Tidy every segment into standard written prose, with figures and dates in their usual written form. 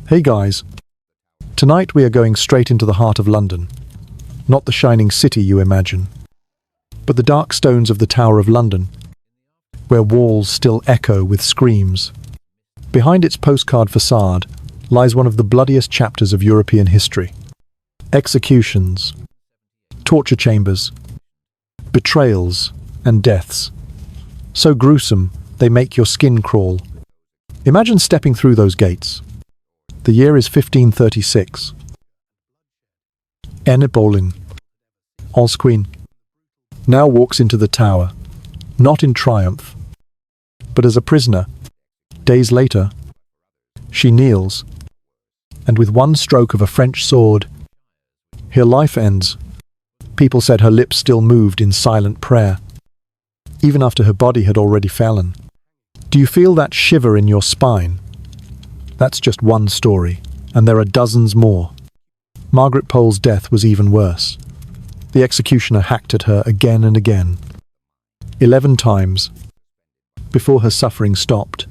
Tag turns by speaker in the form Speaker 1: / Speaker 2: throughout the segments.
Speaker 1: Hey guys, tonight we are going straight into the heart of London. Not the shining city you imagine, but the dark stones of the Tower of London, where walls still echo with screams. Behind its postcard facade lies one of the bloodiest chapters of European history. Executions, torture chambers, betrayals, and deaths. So gruesome, they make your skin crawl. Imagine stepping through those gates. The year is 1536. Boleyn, All's Queen, now walks into the tower, not in triumph, but as a prisoner. Days later, she kneels, and with one stroke of a French sword, her life ends. People said her lips still moved in silent prayer, even after her body had already fallen. Do you feel that shiver in your spine? That's just one story, and there are dozens more. Margaret Pole's death was even worse. The executioner hacked at her again and again, 11 times, before her suffering stopped.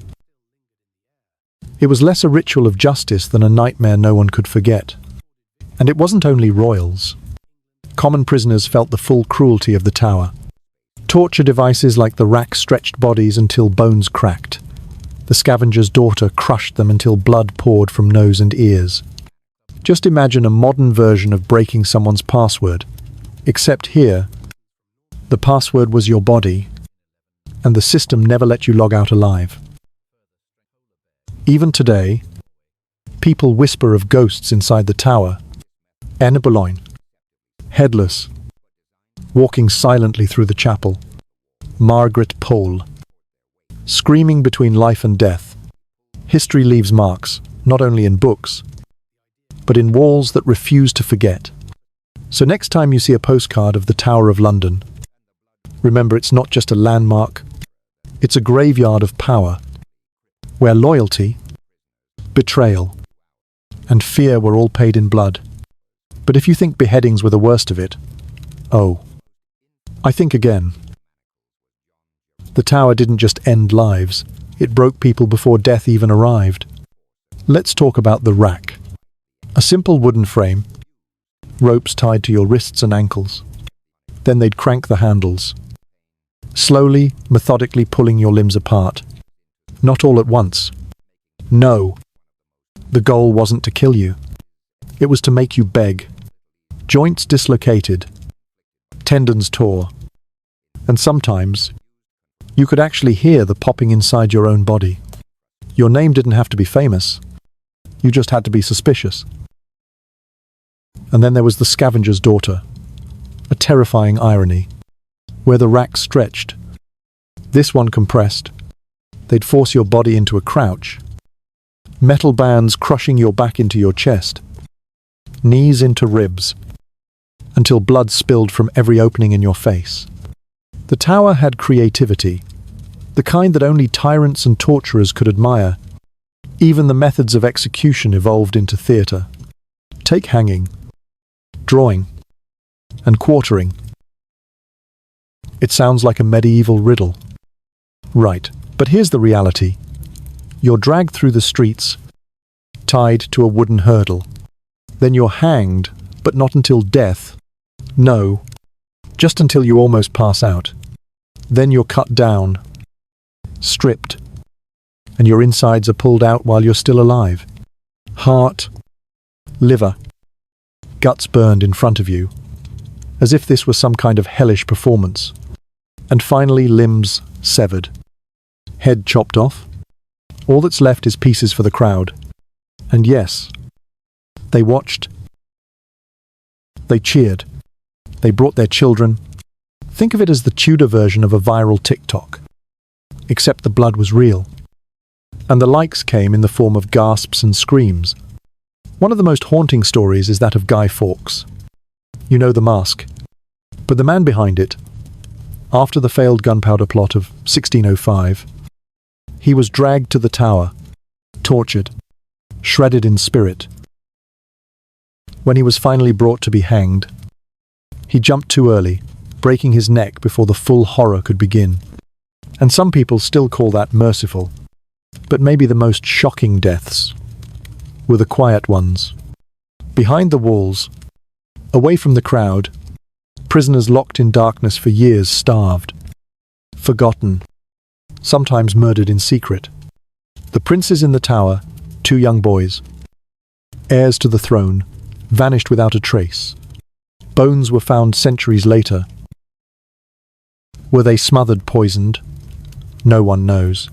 Speaker 1: It was less a ritual of justice than a nightmare no one could forget. And it wasn't only royals. Common prisoners felt the full cruelty of the tower. Torture devices like the rack stretched bodies until bones cracked. The scavenger's daughter crushed them until blood poured from nose and ears. Just imagine a modern version of breaking someone's password. Except here, the password was your body, and the system never let you log out alive. Even today, people whisper of ghosts inside the tower. Boleyn, headless, walking silently through the chapel. Margaret Pole, screaming between life and death. History leaves marks, not only in books, but in walls that refuse to forget. So next time you see a postcard of the Tower of London, remember it's not just a landmark, it's a graveyard of power, where loyalty, betrayal, and fear were all paid in blood. But if you think beheadings were the worst of it, oh, I think again. The tower didn't just end lives, it broke people before death even arrived. Let's talk about the rack. A simple wooden frame, ropes tied to your wrists and ankles. Then they'd crank the handles, slowly, methodically pulling your limbs apart. Not all at once. No. The goal wasn't to kill you. It was to make you beg. Joints dislocated, tendons tore, and sometimes you could actually hear the popping inside your own body. Your name didn't have to be famous. You just had to be suspicious. And then there was the scavenger's daughter, a terrifying irony, where the rack stretched, this one compressed. They'd force your body into a crouch, metal bands crushing your back into your chest, knees into ribs, until blood spilled from every opening in your face. The tower had creativity, the kind that only tyrants and torturers could admire. Even the methods of execution evolved into theatre. Take hanging, drawing, and quartering. It sounds like a medieval riddle. Right, but here's the reality. You're dragged through the streets, tied to a wooden hurdle. Then you're hanged, but not until death. No, just until you almost pass out. Then you're cut down, stripped, and your insides are pulled out while you're still alive. Heart, liver, guts burned in front of you, as if this was some kind of hellish performance. And finally, limbs severed, head chopped off. All that's left is pieces for the crowd. And yes, they watched, they cheered, they brought their children. Think of it as the Tudor version of a viral TikTok, except the blood was real. And the likes came in the form of gasps and screams. One of the most haunting stories is that of Guy Fawkes. You know the mask. But the man behind it, after the failed gunpowder plot of 1605, he was dragged to the tower, tortured, shredded in spirit. When he was finally brought to be hanged, he jumped too early, breaking his neck before the full horror could begin. And some people still call that merciful. But maybe the most shocking deaths were the quiet ones. Behind the walls, away from the crowd, prisoners locked in darkness for years, starved, forgotten, sometimes murdered in secret. The princes in the tower, 2 young boys, heirs to the throne, vanished without a trace. Bones were found centuries later. Were they smothered, poisoned? No one knows.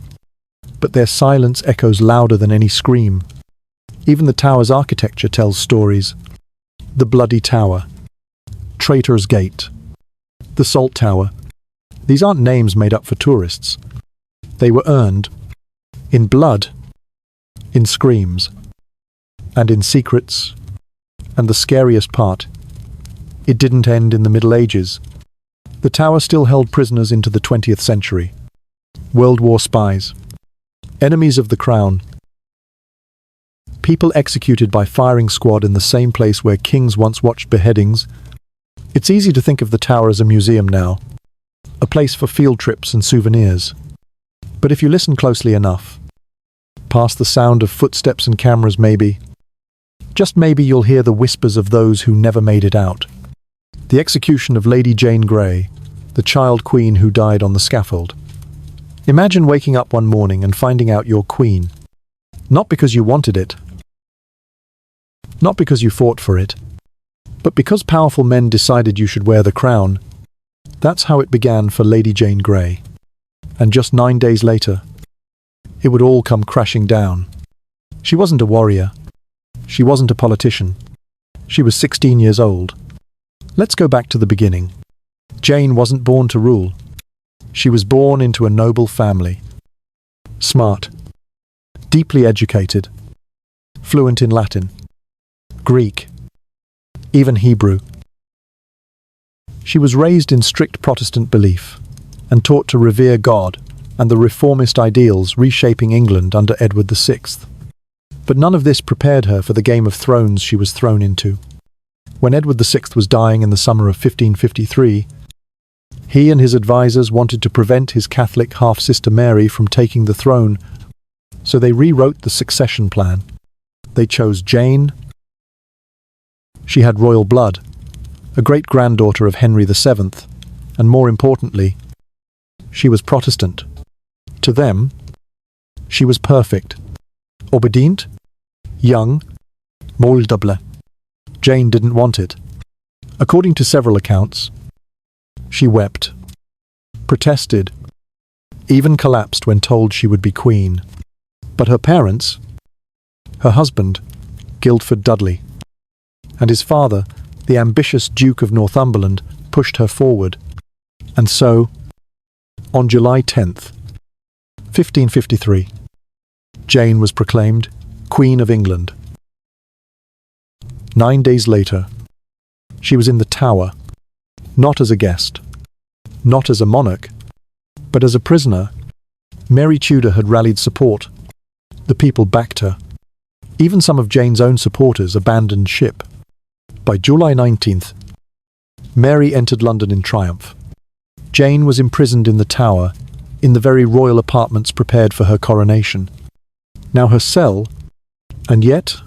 Speaker 1: But their silence echoes louder than any scream. Even the tower's architecture tells stories. The Bloody Tower, Traitor's Gate, the Salt Tower. These aren't names made up for tourists. They were earned in blood, in screams, and in secrets. And the scariest part, it didn't end in the Middle Ages. The tower still held prisoners into the 20th century. World War spies, enemies of the crown, people executed by firing squad in the same place where kings once watched beheadings. It's easy to think of the tower as a museum now, a place for field trips and souvenirs. But if you listen closely enough, past the sound of footsteps and cameras, maybe, just maybe, you'll hear the whispers of those who never made it out. The execution of Lady Jane Grey, the child queen who died on the scaffold. Imagine waking up one morning and finding out you're queen. Not because you wanted it, not because you fought for it, but because powerful men decided you should wear the crown. That's how it began for Lady Jane Grey. And just 9 days later, it would all come crashing down. She wasn't a warrior. She wasn't a politician. She was 16 years old. Let's go back to the beginning. Jane wasn't born to rule. She was born into a noble family. Smart, deeply educated, fluent in Latin, Greek, even Hebrew. She was raised in strict Protestant belief and taught to revere God and the reformist ideals reshaping England under Edward VI. But none of this prepared her for the Game of Thrones she was thrown into. When Edward VI was dying in the summer of 1553, he and his advisors wanted to prevent his Catholic half-sister Mary from taking the throne, so they rewrote the succession plan. They chose Jane. She had royal blood, a great-granddaughter of Henry VII, and more importantly, she was Protestant. To them, she was perfect. Obedient, young, moldable. Jane didn't want it. According to several accounts, she wept, protested, even collapsed when told she would be queen. But her parents, her husband, Guildford Dudley, and his father, the ambitious Duke of Northumberland, pushed her forward. And so, on July 10th, 1553, Jane was proclaimed Queen of England. 9 days later, she was in the Tower, not as a guest, not as a monarch, but as a prisoner. Mary Tudor had rallied support. The people backed her. Even some of Jane's own supporters abandoned ship. By July 19th, Mary entered London in triumph. Jane was imprisoned in the Tower, in the very royal apartments prepared for her coronation. Now her cell, and yet,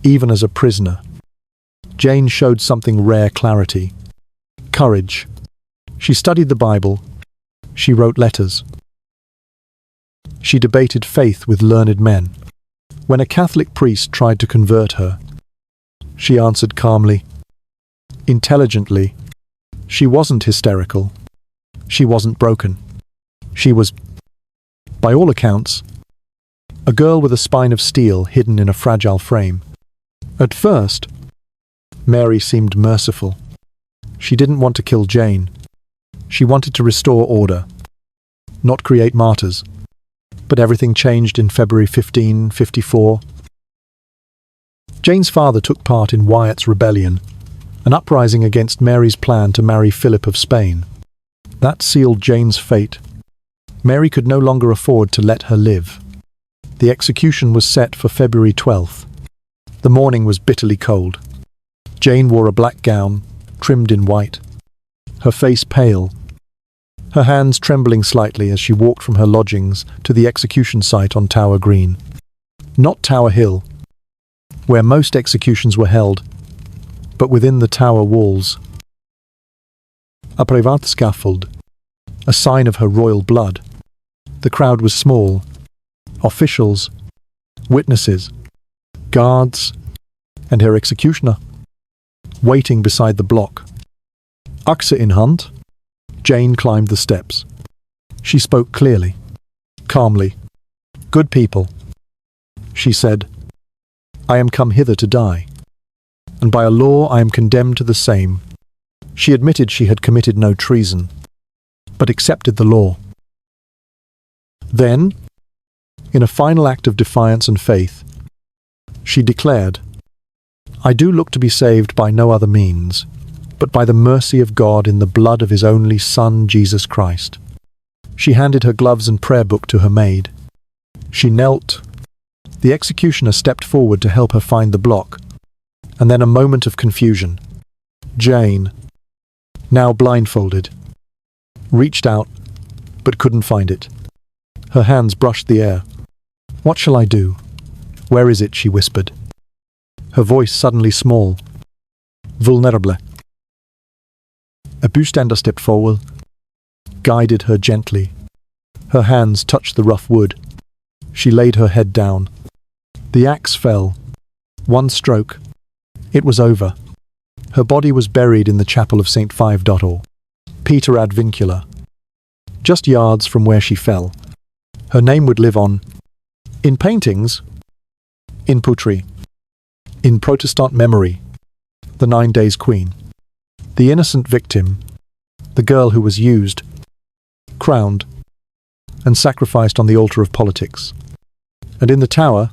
Speaker 1: even as a prisoner, Jane showed something rare: clarity, courage. She studied the Bible. She wrote letters. She debated faith with learned men. When a Catholic priest tried to convert her, she answered calmly, intelligently. She wasn't hysterical. She wasn't broken. She was, by all accounts, a girl with a spine of steel hidden in a fragile frame. At first, Mary seemed merciful. She didn't want to kill Jane. She wanted to restore order, not create martyrs. But everything changed in February 1554. Jane's father took part in Wyatt's rebellion, an uprising against Mary's plan to marry Philip of Spain. That sealed Jane's fate. Mary could no longer afford to let her live. The execution was set for February 12th. The morning was bitterly cold. Jane wore a black gown, trimmed in white, her face pale, her hands trembling slightly as she walked from her lodgings to the execution site on Tower Green. Not Tower Hill, where most executions were held, but within the tower walls. A private scaffold, a sign of her royal blood. The crowd was small. Officials, witnesses, guards, and her executioner, waiting beside the block. Axe in hand, Jane climbed the steps. She spoke clearly, calmly. "Good people," she said, "I am come hither to die, and by a law I am condemned to the same." She admitted she had committed no treason, but accepted the law. Then, in a final act of defiance and faith, she declared, "I do look to be saved by no other means, but by the mercy of God in the blood of his only Son, Jesus Christ." She handed her gloves and prayer book to her maid. She knelt. The executioner stepped forward to help her find the block, and then a moment of confusion. Jane, now blindfolded, reached out, but couldn't find it. Her hands brushed the air. "What shall I do? Where is it?" she whispered, her voice suddenly small, vulnerable. A bystander stepped forward, guided her gently. Her hands touched the rough wood. She laid her head down. The axe fell. One stroke. It was over. Her body was buried in the chapel of St. Five. Peter ad Vincula, just yards from where she fell. Her name would live on, in paintings, in poetry, in Protestant memory, the 9 Days Queen, the innocent victim, the girl who was used, crowned, and sacrificed on the altar of politics. And in the tower,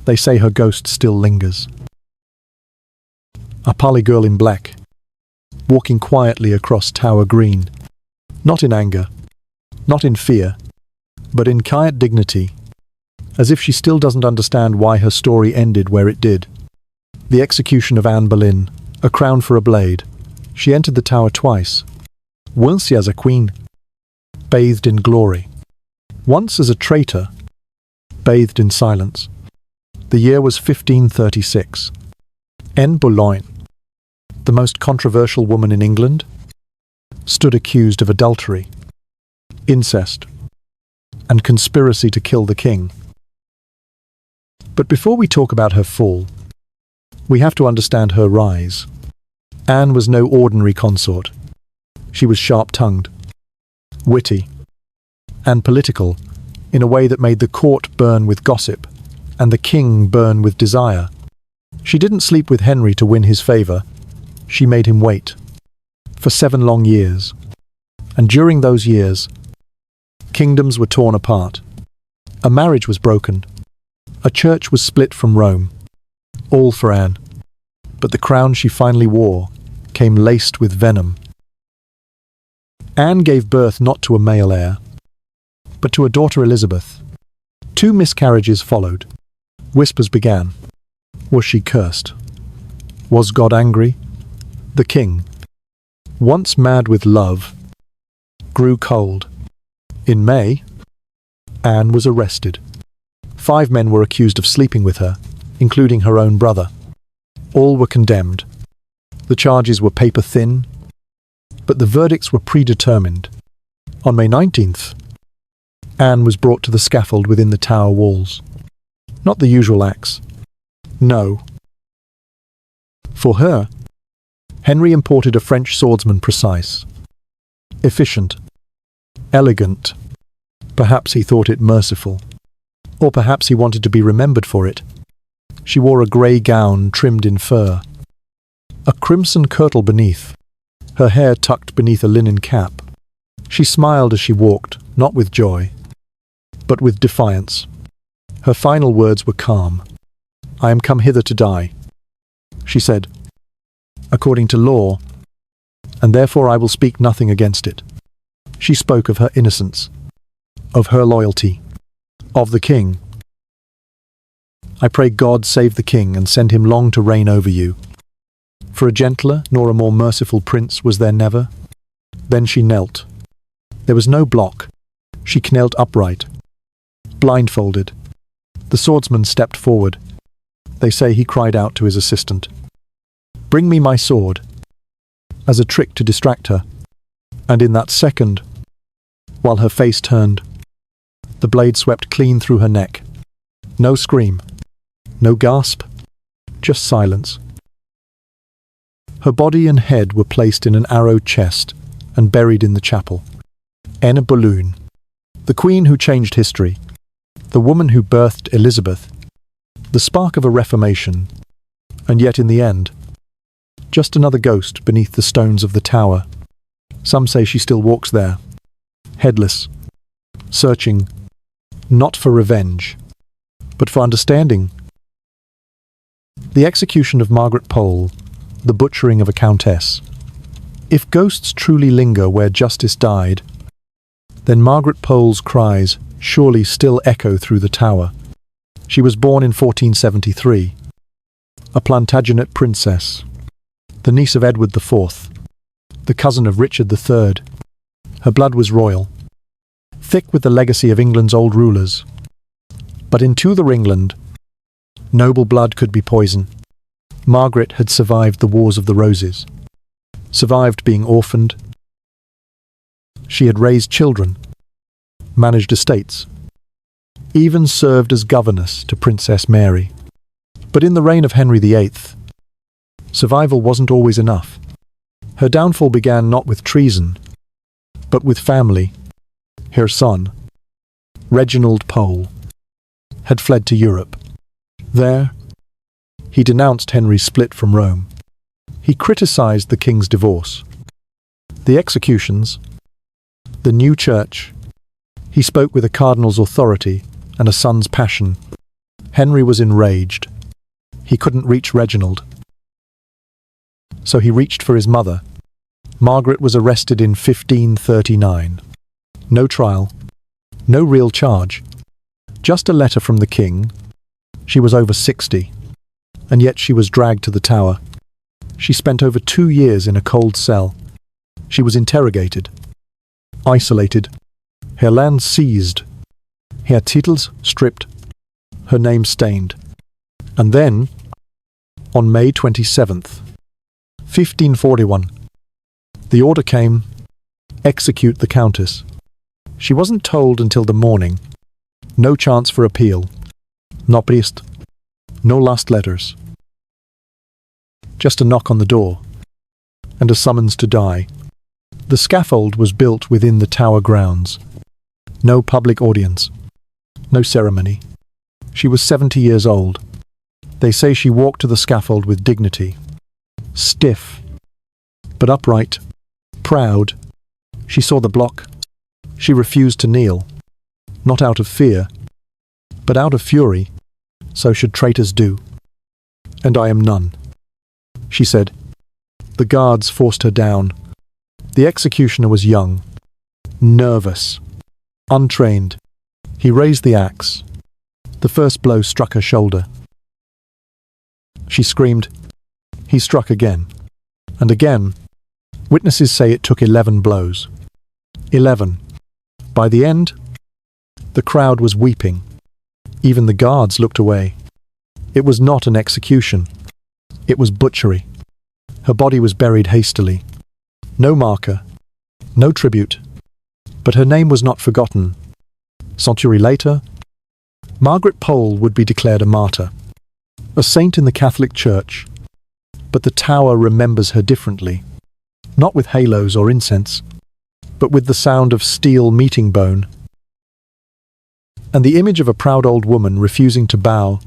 Speaker 1: they say her ghost still lingers. A pally girl in black, walking quietly across Tower Green, not in anger, not in fear, but in quiet dignity, as if she still doesn't understand why her story ended where it did. The execution of Anne Boleyn, a crown for a blade. She entered the tower twice, once as a queen, bathed in glory, once as a traitor, bathed in silence. The year was 1536. Anne Boleyn, the most controversial woman in England, stood accused of adultery, incest, and conspiracy to kill the king. But before we talk about her fall, we have to understand her rise. Anne was no ordinary consort. She was sharp-tongued, witty, and political in a way that made the court burn with gossip and the king burn with desire. She didn't sleep with Henry to win his favour. She made him wait for 7 long years. And during those years, kingdoms were torn apart. A marriage was broken. A church was split from Rome. All for Anne. But the crown she finally wore came laced with venom. Anne gave birth not to a male heir, but to a daughter Elizabeth. 2 miscarriages followed. Whispers began. Was she cursed? Was God angry? The king, once mad with love, grew cold. In May, Anne was arrested. 5 men were accused of sleeping with her, including her own brother. All were condemned. The charges were paper-thin, but the verdicts were predetermined. On May 19th, Anne was brought to the scaffold within the tower walls. Not the usual axe. No. For her, Henry imported a French swordsman precise, efficient, elegant. Perhaps he thought it merciful, or perhaps he wanted to be remembered for it. She wore a grey gown trimmed in fur, a crimson kirtle beneath, her hair tucked beneath a linen cap. She smiled as she walked, not with joy, but with defiance. Her final words were calm. "I am come hither to die," she said, "according to law, and therefore I will speak nothing against it." She spoke of her innocence, of her loyalty, of the king. "I pray God save the king and send him long to reign over you. For a gentler nor a more merciful prince was there never." Then she knelt. There was no block. She knelt upright, blindfolded. The swordsman stepped forward, They say he cried out to his assistant, "Bring me my sword," as a trick to distract her. And in that second, while her face turned, the blade swept clean through her neck. No scream, no gasp, just silence. Her body and head were placed in an arrowed chest and buried in the chapel. Anne Boleyn, the queen who changed history, the woman who birthed Elizabeth, the spark of a reformation, and yet in the end, just another ghost beneath the stones of the tower. Some say she still walks there, headless, searching, not for revenge, but for understanding. The execution of Margaret Pole, the butchering of a countess. If ghosts truly linger where justice died, then Margaret Pole's cries surely still echo through the tower. She was born in 1473, a Plantagenet princess, the niece of Edward IV, the cousin of Richard III. Her blood was royal, thick with the legacy of England's old rulers. But in Tudor England, noble blood could be poison. Margaret had survived the Wars of the Roses, survived being orphaned. She had raised children, managed estates, even served as governess to Princess Mary. But in the reign of Henry VIII, survival wasn't always enough. Her downfall began not with treason, but with family. Her son, Reginald Pole, had fled to Europe. There, he denounced Henry's split from Rome. He criticized the king's divorce, the executions, the new church. He spoke with a cardinal's authority and a son's passion. Henry was enraged. He couldn't reach Reginald. So he reached for his mother. Margaret was arrested in 1539. No trial, no real charge. Just a letter from the king. She was over 60, and yet she was dragged to the tower. She spent over 2 years in a cold cell. She was interrogated, isolated, her land seized, her titles stripped, her name stained. And then, on May 27th, 1541, the order came, execute the countess. She wasn't told until the morning. No chance for appeal. No priest. No last letters. Just a knock on the door, and a summons to die. The scaffold was built within the tower grounds. No public audience. No ceremony. She was 70 years old. They say she walked to the scaffold with dignity. Stiff, but upright, proud. She saw the block. She refused to kneel, not out of fear, but out of fury. So should traitors do. And I am none, she said. The guards forced her down. The executioner was young, nervous, untrained. He raised the axe. The first blow struck her shoulder. She screamed. He struck again. And again. Witnesses say it took 11 blows. 11. By the end, the crowd was weeping. Even the guards looked away. It was not an execution. It was butchery. Her body was buried hastily. No marker, no tribute. But her name was not forgotten. Century later, Margaret Pole would be declared a martyr, a saint in the Catholic Church. But the tower remembers her differently, not with halos or incense, but with the sound of steel meeting bone, and the image of a proud old woman refusing to bow.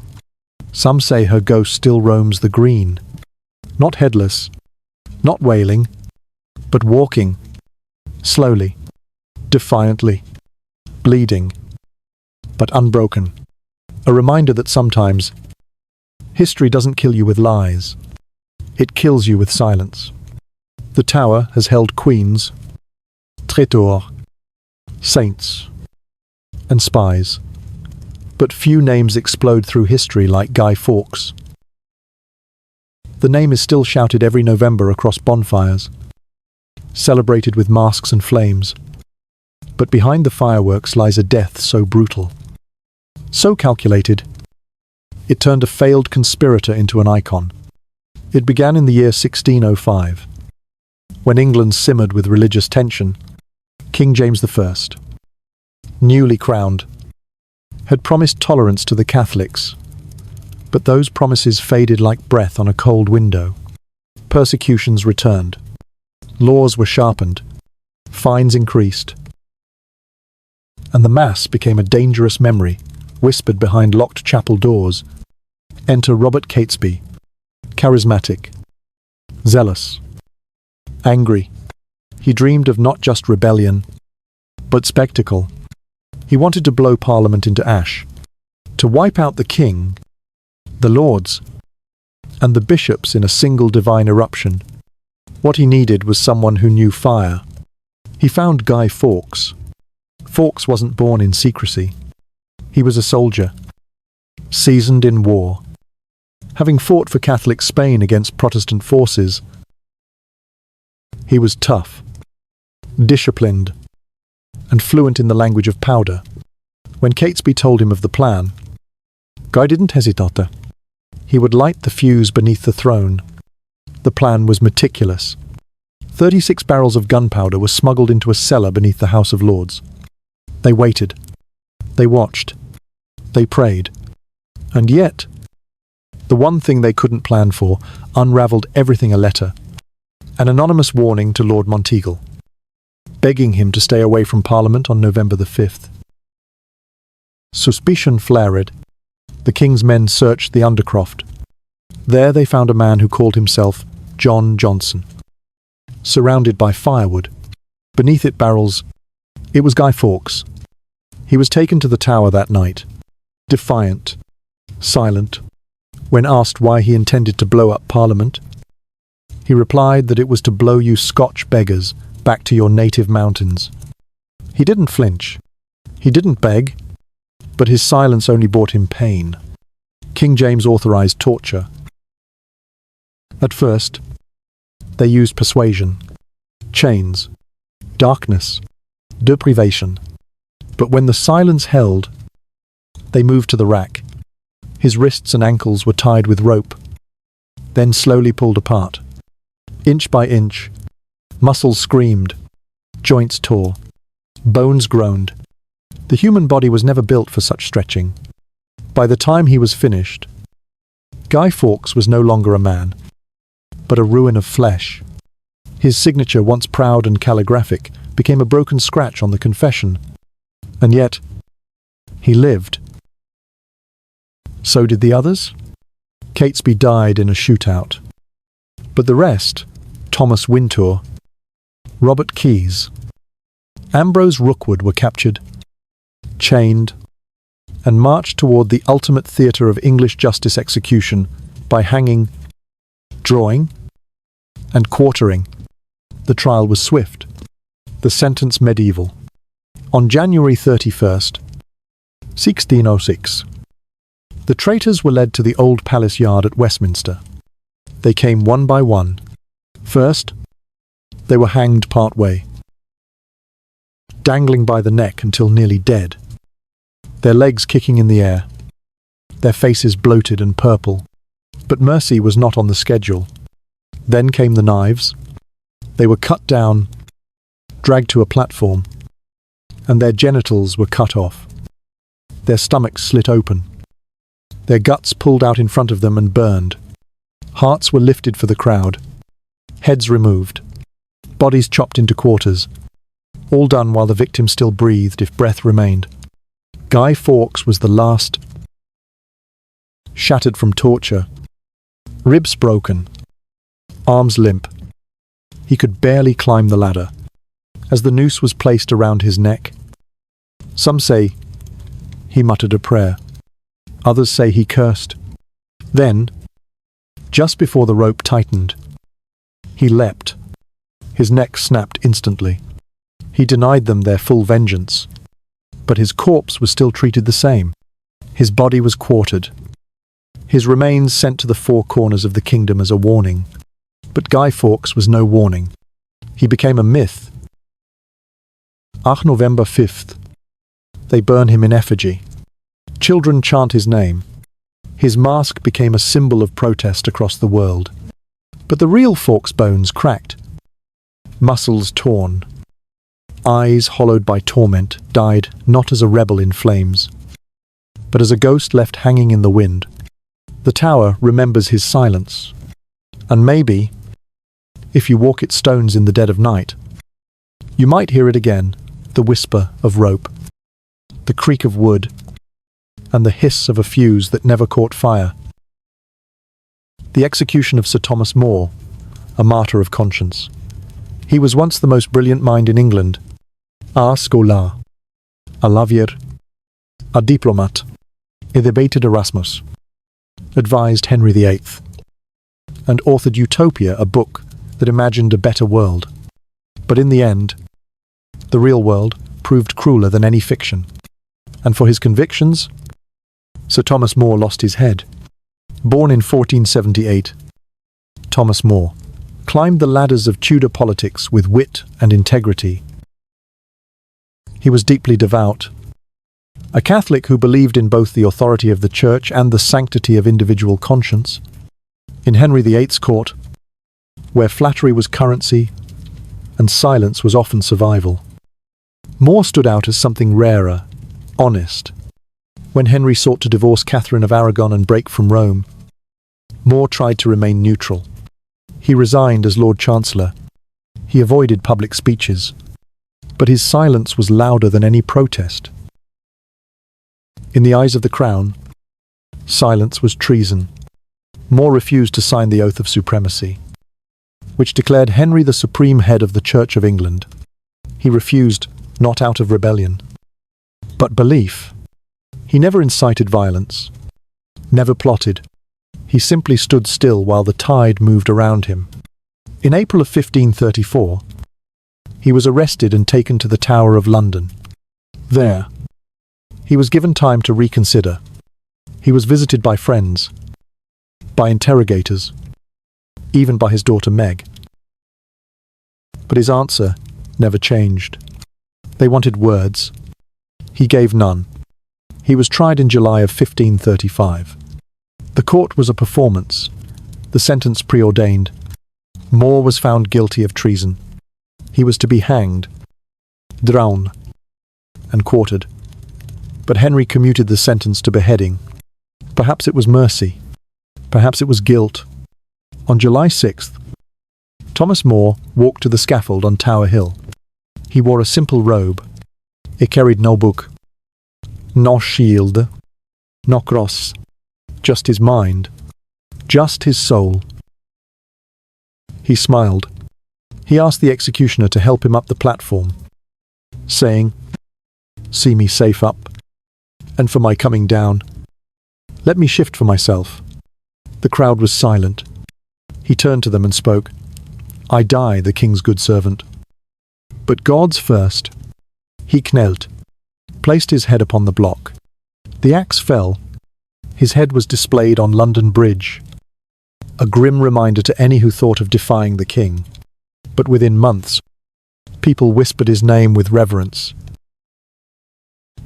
Speaker 1: Some say her ghost still roams the green, not headless, not wailing, but walking, slowly, defiantly, bleeding, but unbroken. A reminder that sometimes history doesn't kill you with lies. It kills you with silence. The tower has held queens, traitors, saints, and spies. But few names explode through history like Guy Fawkes. The name is still shouted every November across bonfires, celebrated with masks and flames. But behind the fireworks lies a death so brutal, so calculated, It turned a failed conspirator into an icon. It began in the year 1605, when England simmered with religious tension. King James I, newly crowned, had promised tolerance to the Catholics, but those promises faded like breath on a cold window. Persecutions returned. Laws were sharpened. Fines increased. And the Mass became a dangerous memory, whispered behind locked chapel doors. Enter Robert Catesby, charismatic, zealous, angry. He dreamed of not just rebellion, but spectacle. He wanted to blow Parliament into ash, to wipe out the king, the lords, and the bishops in a single divine eruption. What he needed was someone who knew fire. He found Guy Fawkes. Fawkes wasn't born in secrecy. He was a soldier, seasoned in war, having fought for Catholic Spain against Protestant forces. He was tough, disciplined, and fluent in the language of powder. When Catesby told him of the plan, Guy didn't hesitate. He would light the fuse beneath the throne. The plan was meticulous. 36 barrels of gunpowder were smuggled into a cellar beneath the House of Lords. They waited. They watched. They prayed. And yet, the one thing they couldn't plan for unravelled everything: a letter. An anonymous warning to Lord Monteagle, begging him to stay away from Parliament on November the 5th. Suspicion flared. The king's men searched the Undercroft. There they found a man who called himself John Johnson. Surrounded by firewood, beneath it barrels, it was Guy Fawkes. He was taken to the Tower that night, defiant, silent. When asked why he intended to blow up Parliament, he replied that it was to blow you Scotch beggars back to your native mountains. He didn't flinch. He didn't beg, but his silence only brought him pain. King James authorized torture. At first, they used persuasion, chains, darkness, deprivation. But when the silence held, they moved to the rack. His wrists and ankles were tied with rope, then slowly pulled apart. Inch by inch, muscles screamed, joints tore, bones groaned. The human body was never built for such stretching. By the time he was finished, Guy Fawkes was no longer a man, but a ruin of flesh. His signature, once proud and calligraphic, became a broken scratch on the confession. And yet, he lived. So did the others. Catesby died in a shootout. But the rest, Thomas Wintour, Robert Keyes, Ambrose Rookwood, were captured, chained, and marched toward the ultimate theatre of English justice execution by hanging, drawing, and quartering. The trial was swift, the sentence medieval. On January 31st, 1606, the traitors were led to the Old Palace Yard at Westminster. They came one by one. First, they were hanged part way, dangling by the neck until nearly dead, their legs kicking in the air, their faces bloated and purple. But mercy was not on the schedule. Then came the knives. They were cut down, dragged to a platform, and their genitals were cut off. Their stomachs slit open, their guts pulled out in front of them and burned. Hearts were lifted for the crowd, heads removed, bodies chopped into quarters, all done while the victim still breathed if breath remained. Guy Fawkes was the last, shattered from torture, ribs broken, arms limp. He could barely climb the ladder. As the noose was placed around his neck, some say he muttered a prayer. Others say he cursed. Then, just before the rope tightened, he leapt. His neck snapped instantly. He denied them their full vengeance, but his corpse was still treated the same. His body was quartered, his remains sent to the four corners of the kingdom as a warning. But Guy Fawkes was no warning. He became a myth. November 5th. They burn him in effigy. Children chant his name. His mask became a symbol of protest across the world. But the real Fawkes' bones cracked, muscles torn, eyes hollowed by torment, died not as a rebel in flames, but as a ghost left hanging in the wind. The tower remembers his silence, and maybe, if you walk its stones in the dead of night, you might hear it again, the whisper of rope, the creak of wood, and the hiss of a fuse that never caught fire. The execution of Sir Thomas More, a martyr of conscience. He was once the most brilliant mind in England, a scholar, a lawyer, a diplomat, a debated Erasmus, advised Henry VIII, and authored Utopia, a book that imagined a better world. But in the end, the real world proved crueler than any fiction. And for his convictions, Sir Thomas More lost his head. Born in 1478, Thomas More climbed the ladders of Tudor politics with wit and integrity. He was deeply devout, a Catholic who believed in both the authority of the Church and the sanctity of individual conscience. In Henry VIII's court, where flattery was currency and silence was often survival, More stood out as something rarer, honest. When Henry sought to divorce Catherine of Aragon and break from Rome, More tried to remain neutral. He resigned as Lord Chancellor. He avoided public speeches, but his silence was louder than any protest. In the eyes of the Crown, silence was treason. More refused to sign the Oath of Supremacy, which declared Henry the supreme head of the Church of England. He refused, not out of rebellion, but belief. He never incited violence, never plotted. He simply stood still while the tide moved around him. In April of 1534, he was arrested and taken to the Tower of London. There, he was given time to reconsider. He was visited by friends, by interrogators, even by his daughter Meg. But his answer never changed. They wanted words. He gave none. He was tried in July of 1535. The court was a performance, the sentence preordained. More was found guilty of treason. He was to be hanged, drowned, and quartered. But Henry commuted the sentence to beheading. Perhaps it was mercy. Perhaps it was guilt. On July 6th, Thomas More walked to the scaffold on Tower Hill. He wore a simple robe. It carried no book, no shield, no cross, just his mind, just his soul. He smiled. He asked the executioner to help him up the platform, saying, "See me safe up, and for my coming down, let me shift for myself." The crowd was silent. He turned to them and spoke, "I die, the king's good servant. But God's first." He knelt, placed his head upon the block. The axe fell. His head was displayed on London Bridge, a grim reminder to any who thought of defying the king. But within months, people whispered his name with reverence.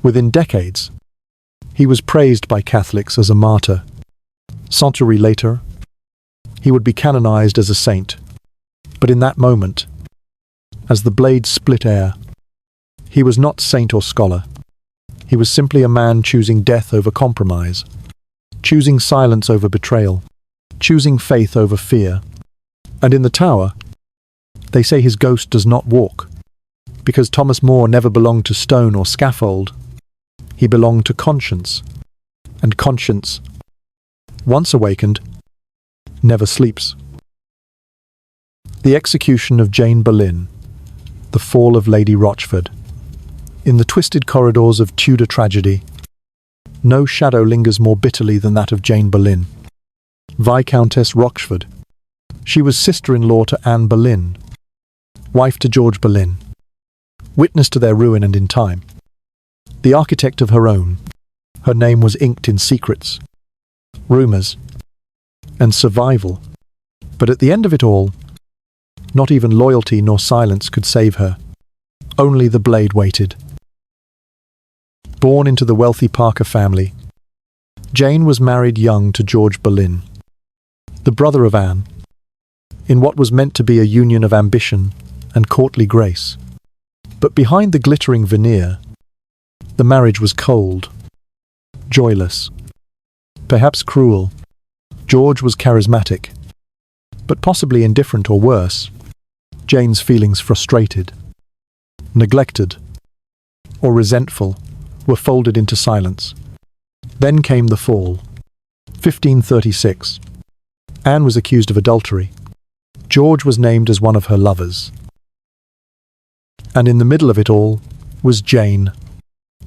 Speaker 1: Within decades, he was praised by Catholics as a martyr. Century later, he would be canonized as a saint. But in that moment, as the blade split air, he was not saint or scholar. He was simply a man choosing death over compromise, choosing silence over betrayal, choosing faith over fear. And in the tower, they say his ghost does not walk, because Thomas More never belonged to stone or scaffold. He belonged to conscience, and conscience, once awakened, never sleeps. The execution of Jane Boleyn, the fall of Lady Rochford. In the twisted corridors of Tudor tragedy, no shadow lingers more bitterly than that of Jane Boleyn, Viscountess Rochford. She was sister-in-law to Anne Boleyn, wife to George Boleyn, witness to their ruin and in time, the architect of her own. Her name was inked in secrets, rumours, and survival. But at the end of it all, not even loyalty nor silence could save her. Only the blade waited. Born into the wealthy Parker family, Jane was married young to George Boleyn, the brother of Anne, in what was meant to be a union of ambition and courtly grace. But behind the glittering veneer, the marriage was cold, joyless, perhaps cruel. George was charismatic, but possibly indifferent or worse. Jane's feelings frustrated, neglected, or resentful were folded into silence. Then came the fall. 1536. Anne was accused of adultery. George was named as one of her lovers. And in the middle of it all was Jane.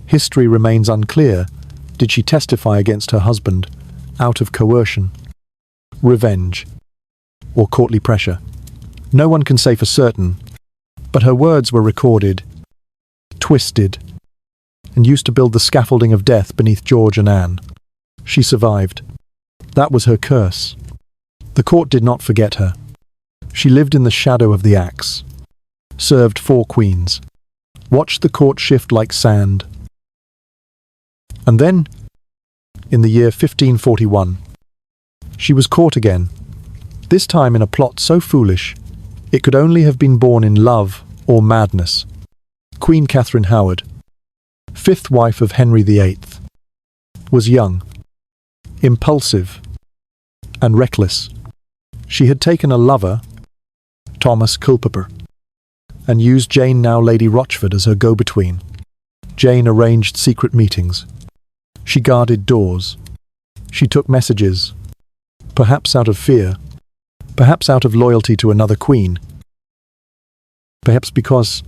Speaker 1: History remains unclear. Did she testify against her husband out of coercion, revenge, or courtly pressure? No one can say for certain, but her words were recorded, twisted, and used to build the scaffolding of death beneath George and Anne. She survived. That was her curse. The court did not forget her. She lived in the shadow of the axe, served 4 queens, watched the court shift like sand. And then, in the year 1541, she was caught again, this time in a plot so foolish it could only have been born in love or madness. Queen Catherine Howard, 5th wife of Henry VIII, was young, impulsive, and reckless. She had taken a lover, Thomas Culpeper, and used Jane, now Lady Rochford, as her go-between. Jane arranged secret meetings. She guarded doors. She took messages, perhaps out of fear, perhaps out of loyalty to another queen, perhaps because,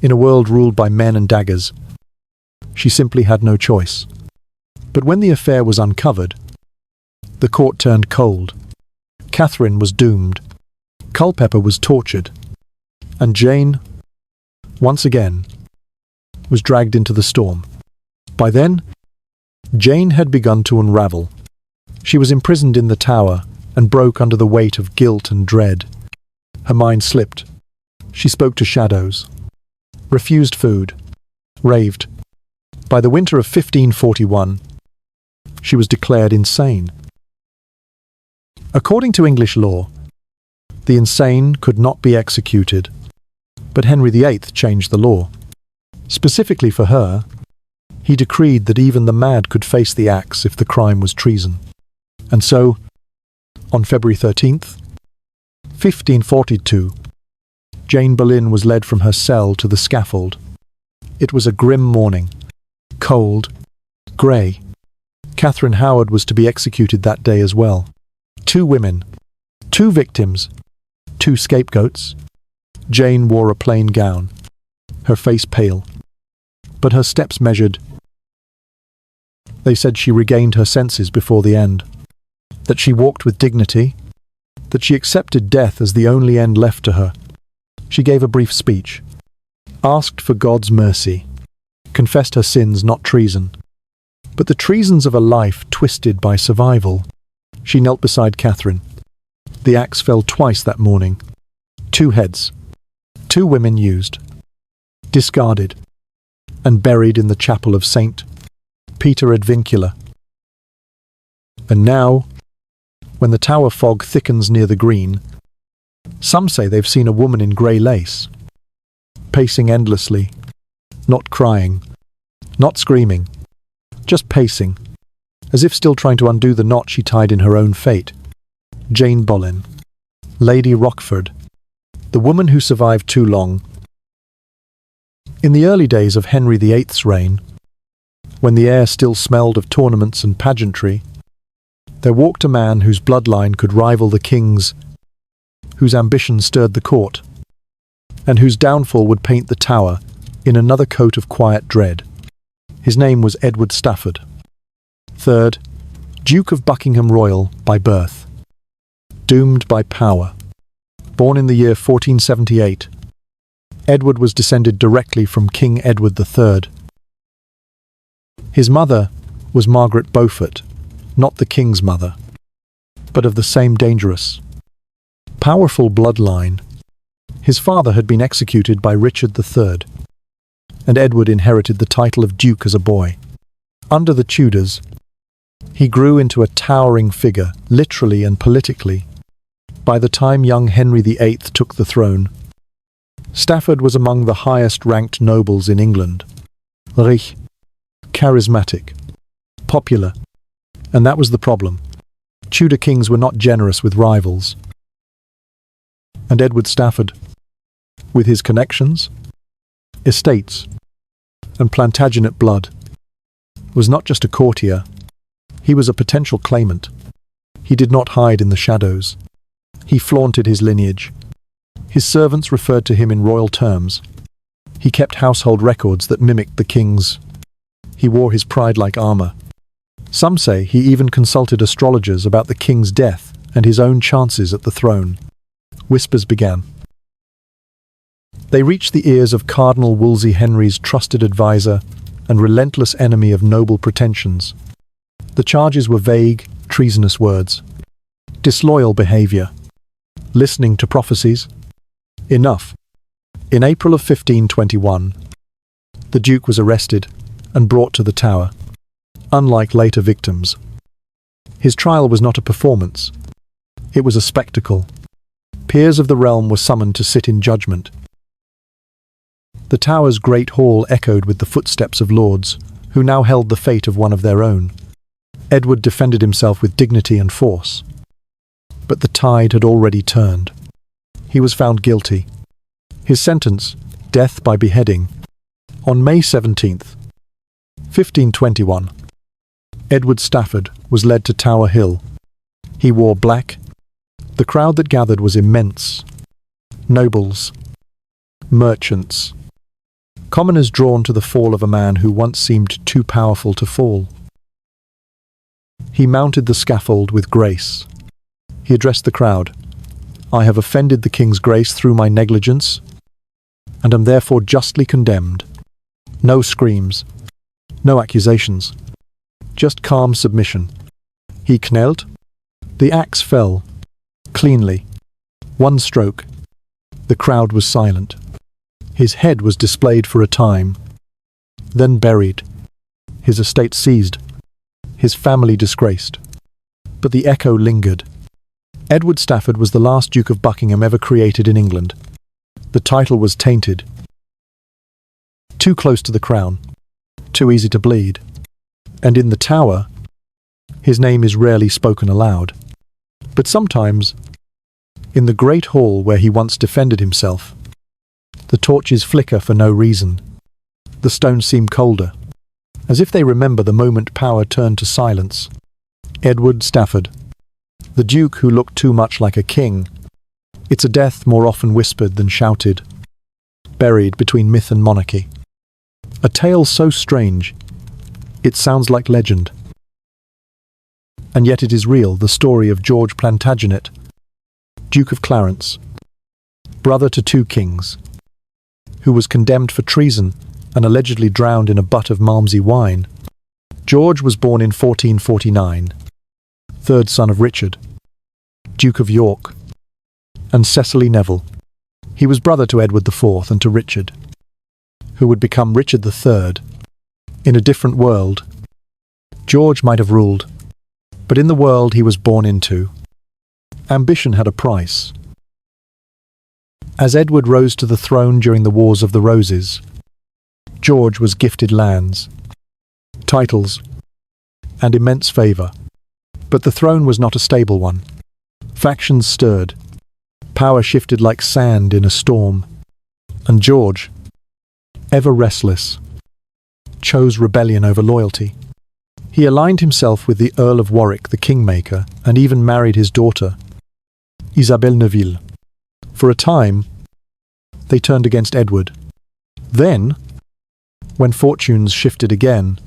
Speaker 1: in a world ruled by men and daggers, she simply had no choice. But when the affair was uncovered, the court turned cold. Catherine was doomed. Culpeper was tortured. And Jane, once again, was dragged into the storm. By then, Jane had begun to unravel. She was imprisoned in the tower and broke under the weight of guilt and dread. Her mind slipped. She spoke to shadows, refused food, raved. By the winter of 1541, she was declared insane. According to English law, the insane could not be executed, but Henry VIII changed the law. Specifically for her, he decreed that even the mad could face the axe if the crime was treason. And so, on February 13th, 1542, Jane Boleyn was led from her cell to the scaffold. It was a grim morning, cold, grey. Catherine Howard was to be executed that day as well. 2 women, 2 victims, 2 scapegoats. Jane wore a plain gown, her face pale, but her steps measured. They said she regained her senses before the end, that she walked with dignity, that she accepted death as the only end left to her. She gave a brief speech, asked for God's mercy, confessed her sins, not treason, but the treasons of a life twisted by survival. She knelt beside Catherine. The axe fell twice that morning. 2 heads, 2 women used, discarded, and buried in the chapel of St. Peter ad Vincula. And now, when the tower fog thickens near the green, some say they've seen a woman in grey lace, pacing endlessly, not crying, not screaming, just pacing, as if still trying to undo the knot she tied in her own fate. Jane Boleyn, Lady Rochford, the woman who survived too long. In the early days of Henry VIII's reign, when the air still smelled of tournaments and pageantry, there walked a man whose bloodline could rival the king's, whose ambition stirred the court, and whose downfall would paint the tower in another coat of quiet dread. His name was Edward Stafford, 3rd, Duke of Buckingham Royal by birth, doomed by power. Born in the year 1478, Edward was descended directly from King Edward III. His mother was Margaret Beaufort, not the king's mother, but of the same dangerous, powerful bloodline. His father had been executed by Richard III, and Edward inherited the title of Duke as a boy. Under the Tudors, He grew into a towering figure, literally and politically. By the time young Henry VIII took the throne, Stafford was among the highest-ranked nobles in England. Rich, charismatic, popular, and that was the problem. Tudor kings were not generous with rivals. And Edward Stafford, with his connections, estates, and Plantagenet blood, was not just a courtier, he was a potential claimant. He did not hide in the shadows. He flaunted his lineage. His servants referred to him in royal terms. He kept household records that mimicked the king's. He wore his pride like armor. Some say he even consulted astrologers about the king's death and his own chances at the throne. Whispers began. They reached the ears of Cardinal Wolsey Henry's trusted advisor and relentless enemy of noble pretensions. The charges were vague, treasonous words, disloyal behavior, listening to prophecies. Enough. In April of 1521, the Duke was arrested and brought to the Tower. Unlike later victims, his trial was not a performance. It was a spectacle. Peers of the realm were summoned to sit in judgment. The Tower's great hall echoed with the footsteps of lords, who now held the fate of one of their own. Edward defended himself with dignity and force. But the tide had already turned. He was found guilty. His sentence, death by beheading. On May 17th, 1521, Edward Stafford was led to Tower Hill. He wore black. The crowd that gathered was immense. Nobles, merchants, commoners drawn to the fall of a man who once seemed too powerful to fall. He mounted the scaffold with grace. He addressed the crowd. I have offended the king's grace through my negligence, and am therefore justly condemned. No screams, no accusations, just calm submission. He knelt. The axe fell, cleanly. One stroke. The crowd was silent. His head was displayed for a time, then buried. His estate seized. His family disgraced. But the echo lingered. Edward Stafford was the last Duke of Buckingham ever created in England. The title was tainted. Too close to the crown. Too easy to bleed. And in the Tower, his name is rarely spoken aloud. But sometimes, in the great hall where he once defended himself, the torches flicker for no reason. The stones seem colder, as if they remember the moment power turned to silence. Edward Stafford, the Duke who looked too much like a king. It's a death more often whispered than shouted, buried between myth and monarchy. A tale so strange, it sounds like legend. And yet it is real, the story of George Plantagenet, Duke of Clarence, brother to two kings, who was condemned for treason and allegedly drowned in a butt of Malmsey wine. George was born in 1449, third son of Richard, Duke of York, and Cecily Neville. He was brother to Edward IV and to Richard, who would become Richard III. In a different world, George might have ruled, but in the world he was born into, ambition had a price. As Edward rose to the throne during the Wars of the Roses, George was gifted lands, titles, and immense favour. But the throne was not a stable one. Factions stirred, power shifted like sand in a storm, and George, ever restless, chose rebellion over loyalty. He aligned himself with the Earl of Warwick, the kingmaker, and even married his daughter, Isabelle Neville. For a time, they turned against Edward. Then, when fortunes shifted again,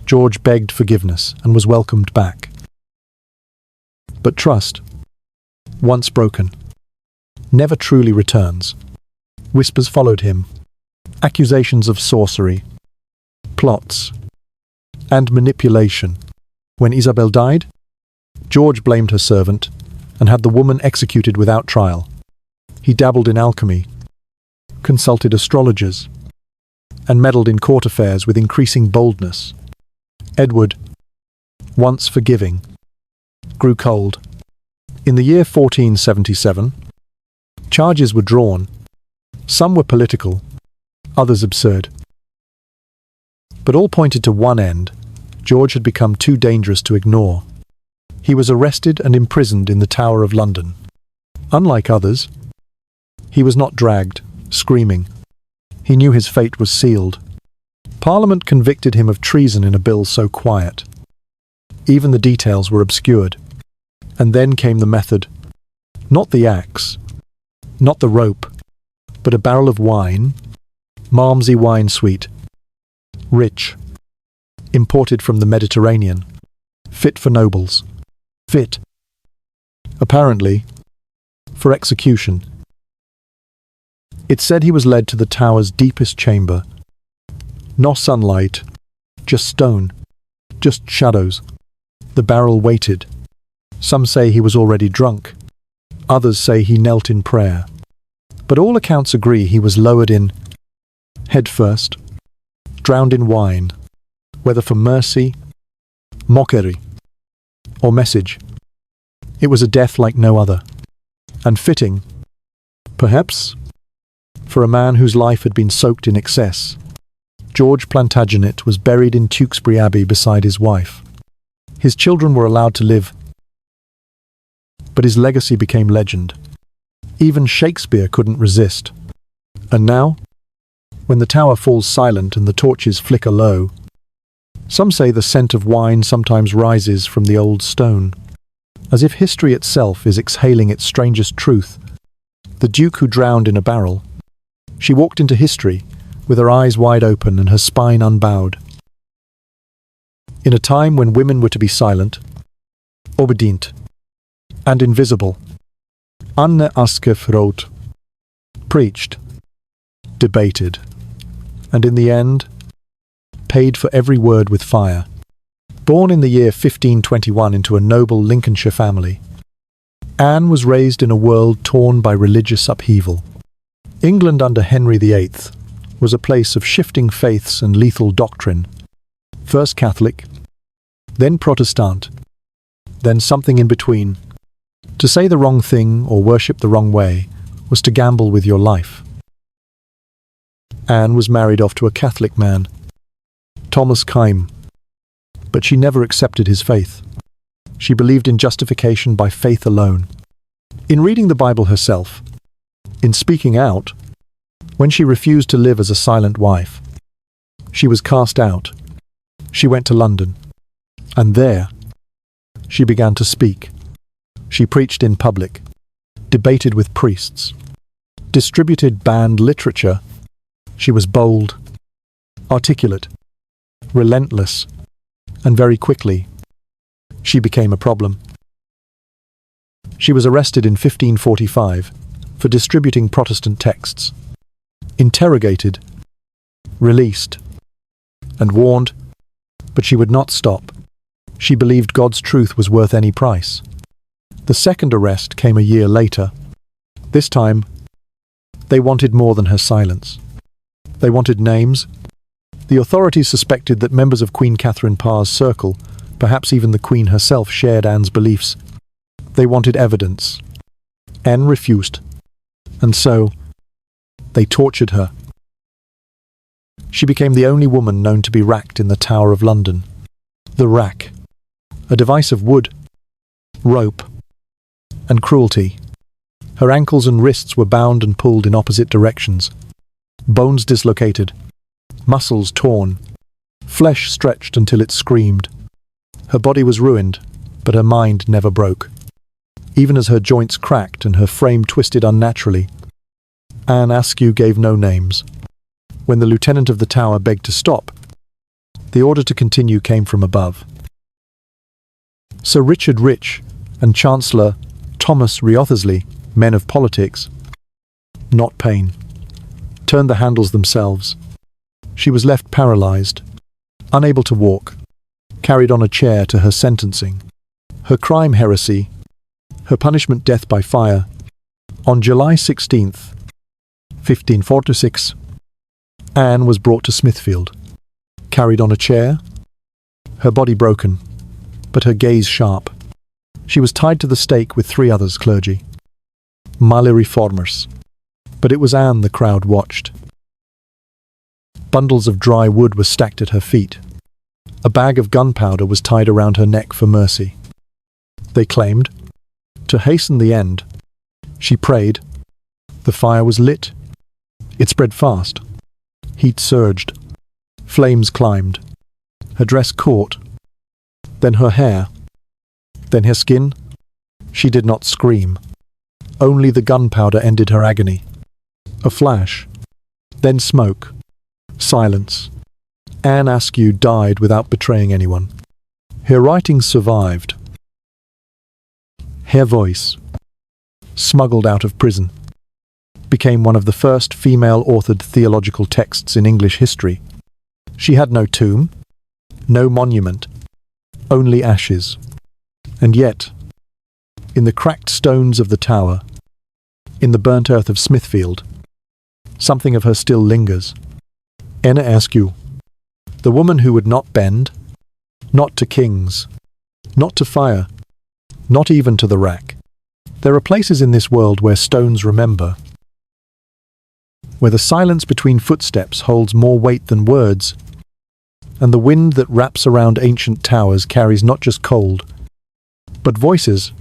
Speaker 1: George begged forgiveness and was welcomed back. But trust, once broken, never truly returns. Whispers followed him, accusations of sorcery, plots, and manipulation. When Isabel died, George blamed her servant and had the woman executed without trial. He dabbled in alchemy, consulted astrologers, and meddled in court affairs with increasing boldness. Edward, once forgiving, grew cold. In the year 1477, charges were drawn. Some were political, others absurd. But all pointed to one end. George had become too dangerous to ignore. He was arrested and imprisoned in the Tower of London. Unlike others, he was not dragged, screaming. He knew his fate was sealed. Parliament convicted him of treason in a bill so quiet. Even the details were obscured. And then came the method. Not the axe, not the rope, but a barrel of wine, Malmsey wine sweet, rich, imported from the Mediterranean, fit for nobles, fit, apparently, for execution. It said he was led to the tower's deepest chamber. No sunlight, just stone, just shadows. The barrel waited. Some say he was already drunk. Others say he knelt in prayer. But all accounts agree he was lowered in, head first, drowned in wine, whether for mercy, mockery, or message. It was a death like no other, and fitting, perhaps, for a man whose life had been soaked in excess. George Plantagenet was buried in Tewkesbury Abbey beside his wife. His children were allowed to live, but his legacy became legend. Even Shakespeare couldn't resist. And now, when the tower falls silent and the torches flicker low, some say the scent of wine sometimes rises from the old stone, as if history itself is exhaling its strangest truth. The Duke who drowned in a barrel. She walked into history, with her eyes wide open and her spine unbowed. In a time when women were to be silent, obedient, and invisible, Anne Aschef wrote, preached, debated, and in the end, paid for every word with fire. Born in the year 1521 into a noble Lincolnshire family, Anne was raised in a world torn by religious upheaval. England under Henry VIII was a place of shifting faiths and lethal doctrine. First Catholic, then Protestant, then something in between. To say the wrong thing or worship the wrong way was to gamble with your life. Anne was married off to a Catholic man, Thomas Kyme, but she never accepted his faith. She believed in justification by faith alone. In reading the Bible herself, in speaking out, when she refused to live as a silent wife, she was cast out. She went to London, and there she began to speak. She preached in public, debated with priests, distributed banned literature. She was bold, articulate, relentless, and very quickly, she became a problem. She was arrested in 1545 for distributing Protestant texts, interrogated, released, and warned, but she would not stop. She believed God's truth was worth any price. The second arrest came a year later. This time, they wanted more than her silence. They wanted names. The authorities suspected that members of Queen Catherine Parr's circle, perhaps even the Queen herself, shared Anne's beliefs. They wanted evidence. Anne refused, and so they tortured her. She became the only woman known to be racked in the Tower of London. The rack, a device of wood, rope, and cruelty. Her ankles and wrists were bound and pulled in opposite directions. Bones dislocated, muscles torn, flesh stretched until it screamed. Her body was ruined, but her mind never broke. Even as her joints cracked and her frame twisted unnaturally, Anne Askew gave no names. When the lieutenant of the tower begged to stop, the order to continue came from above. Sir Richard Rich and Chancellor Thomas Wriothesley, men of politics, not pain, turned the handles themselves. She was left paralyzed, unable to walk, carried on a chair to her sentencing. Her crime heresy, her punishment death by fire. On July 16th, 1546, Anne was brought to Smithfield, carried on a chair, her body broken, but her gaze sharp. She was tied to the stake with 3 others clergy. Male reformers. But it was Anne the crowd watched. Bundles of dry wood were stacked at her feet. A bag of gunpowder was tied around her neck for mercy. They claimed, to hasten the end. She prayed. The fire was lit. It spread fast. Heat surged. Flames climbed. Her dress caught. Then her hair. Then her skin. She did not scream. Only the gunpowder ended her agony. A flash. Then smoke. Silence. Anne Askew died without betraying anyone. Her writings survived. Her voice, smuggled out of prison, became one of the first female-authored theological texts in English history. She had no tomb, no monument, only ashes. And yet, in the cracked stones of the tower, in the burnt earth of Smithfield, something of her still lingers. Anne Askew, the woman who would not bend, not to kings, not to fire, not even to the rack. There are places in this world where stones remember, where the silence between footsteps holds more weight than words, and the wind that wraps around ancient towers carries not just cold, but voices.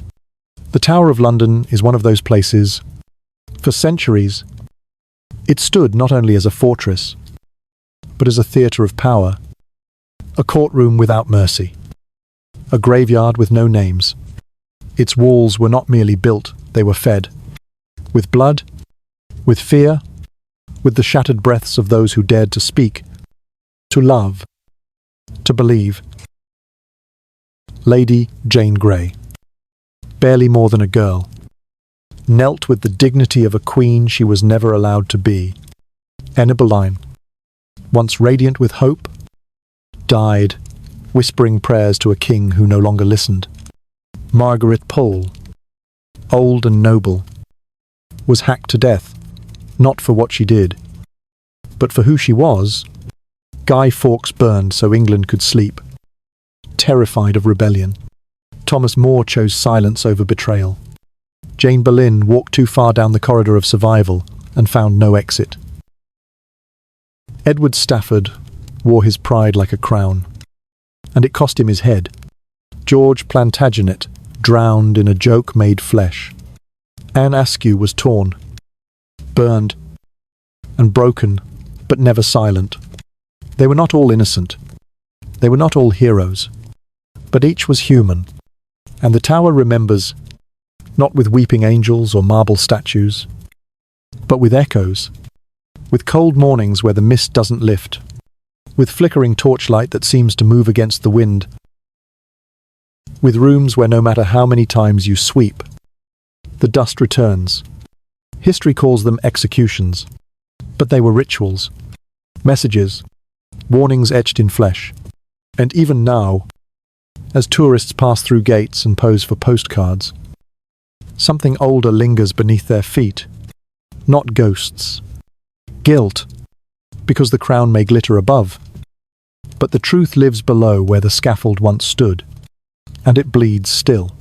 Speaker 1: The Tower of London is one of those places. For centuries, it stood not only as a fortress, but as a theatre of power, a courtroom without mercy, a graveyard with no names. Its walls were not merely built, they were fed. With blood, with fear, with the shattered breaths of those who dared to speak, to love, to believe. Lady Jane Grey, barely more than a girl, knelt with the dignity of a queen she was never allowed to be. Anne Boleyn, once radiant with hope, died, whispering prayers to a king who no longer listened. Margaret Pole, old and noble, was hacked to death, not for what she did, but for who she was. Guy Fawkes burned so England could sleep, terrified of rebellion. Thomas More chose silence over betrayal. Jane Boleyn walked too far down the corridor of survival and found no exit. Edward Stafford wore his pride like a crown, and it cost him his head. George Plantagenet drowned in a joke made flesh. Anne Askew was torn, burned, and broken, but never silent. They were not all innocent. They were not all heroes. But each was human, and the tower remembers, not with weeping angels or marble statues, but with echoes, with cold mornings where the mist doesn't lift, with flickering torchlight that seems to move against the wind, with rooms where no matter how many times you sweep, the dust returns. History calls them executions, but they were rituals, messages, warnings etched in flesh. And even now, as tourists pass through gates and pose for postcards, something older lingers beneath their feet. Not ghosts. Guilt, because the crown may glitter above, but the truth lives below where the scaffold once stood, and it bleeds still.